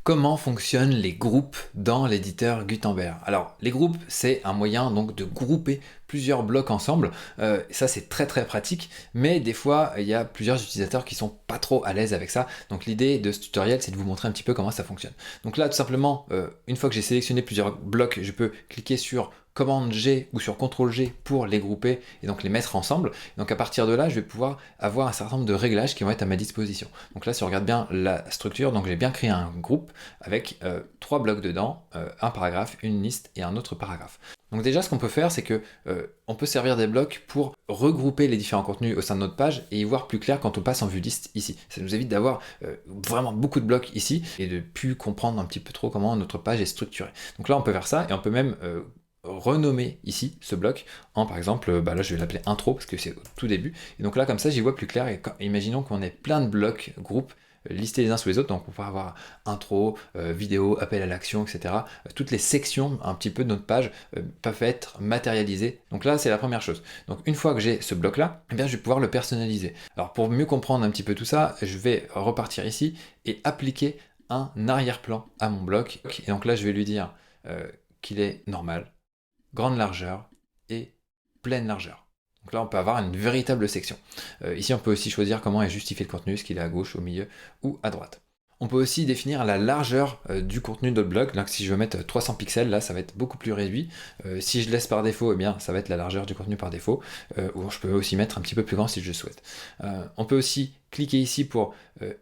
Comment fonctionnent les groupes dans l'éditeur Gutenberg? Alors, les groupes, c'est un moyen donc de grouper plusieurs blocs ensemble. Ça, c'est très pratique, mais des fois, il y a plusieurs utilisateurs qui sont pas trop à l'aise avec ça. Donc, l'idée de ce tutoriel, c'est de vous montrer un petit peu comment ça fonctionne. Donc là, tout simplement, une fois que j'ai sélectionné plusieurs blocs, je peux cliquer sur commande G ou sur CTRL G pour les grouper et donc les mettre ensemble. Donc à partir de là, je vais pouvoir avoir un certain nombre de réglages qui vont être à ma disposition. Donc là, si on regarde bien la structure, donc j'ai bien créé un groupe avec trois blocs dedans, un paragraphe, une liste et un autre paragraphe. Donc déjà, ce qu'on peut faire, c'est que on peut servir des blocs pour regrouper les différents contenus au sein de notre page et y voir plus clair quand on passe en vue liste ici. Ça nous évite d'avoir vraiment beaucoup de blocs ici et de plus comprendre un petit peu trop comment notre page est structurée. Donc là, on peut faire ça et on peut même renommer ici ce bloc en par exemple, là je vais l'appeler intro parce que c'est au tout début. Et donc là, comme ça, j'y vois plus clair et imaginons qu'on ait plein de blocs groupes listés les uns sous les autres, donc on peut avoir intro, vidéo, appel à l'action, etc. Toutes les sections un petit peu de notre page peuvent être matérialisées. Donc là, c'est la première chose. Donc une fois que j'ai ce bloc-là, eh bien, je vais pouvoir le personnaliser. Alors pour mieux comprendre un petit peu tout ça, je vais repartir ici et appliquer un arrière-plan à mon bloc. Et donc là, je vais lui dire qu'il est normal, grande largeur et pleine largeur. Donc là, on peut avoir une véritable section. Ici, on peut aussi choisir comment est justifié le contenu, ce qu'il est à gauche, au milieu ou à droite. On peut aussi définir la largeur du contenu de notre bloc. Donc si je veux mettre 300 pixels, là, ça va être beaucoup plus réduit. Si je laisse par défaut, eh bien, ça va être la largeur du contenu par défaut. Ou je peux aussi mettre un petit peu plus grand si je le souhaite. On peut aussi cliquer ici pour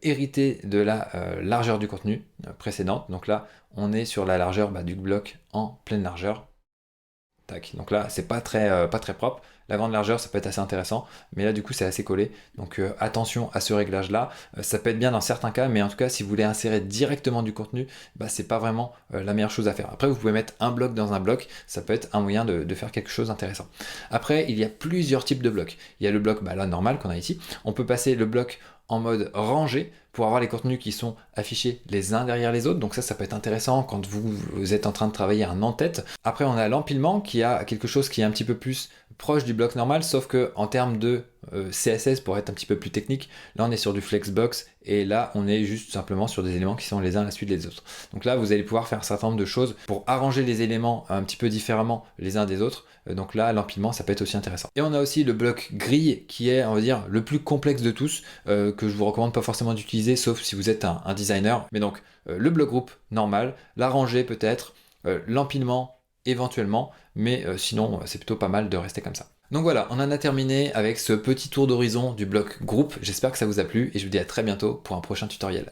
hériter de la largeur du contenu précédente. Donc là, on est sur la largeur du bloc en pleine largeur. Tac. Donc là, c'est pas très propre. La grande largeur, ça peut être assez intéressant, mais là, du coup, c'est assez collé. Donc attention à ce réglage-là. Ça peut être bien dans certains cas, mais en tout cas, si vous voulez insérer directement du contenu, c'est pas vraiment la meilleure chose à faire. Après, vous pouvez mettre un bloc dans un bloc. Ça peut être un moyen de faire quelque chose d'intéressant. Après, il y a plusieurs types de blocs. Il y a le bloc là, normal qu'on a ici. On peut passer le bloc en mode rangé pour avoir les contenus qui sont affichés les uns derrière les autres. Donc ça peut être intéressant quand vous êtes en train de travailler un en-tête. Après, on a l'empilement qui a quelque chose qui est un petit peu plus proche du bloc normal, sauf que en termes de CSS, pour être un petit peu plus technique, là on est sur du flexbox et là on est juste simplement sur des éléments qui sont les uns à la suite des autres. Donc là vous allez pouvoir faire un certain nombre de choses pour arranger les éléments un petit peu différemment les uns des autres. Donc là l'empilement ça peut être aussi intéressant. Et on a aussi le bloc grille qui est, on va dire, le plus complexe de tous, que je vous recommande pas forcément d'utiliser sauf si vous êtes un designer. Mais donc le bloc groupe normal, la rangée peut-être, l'empilement éventuellement, mais sinon c'est plutôt pas mal de rester comme ça. Donc voilà, on en a terminé avec ce petit tour d'horizon du bloc groupe. J'espère que ça vous a plu et je vous dis à très bientôt pour un prochain tutoriel.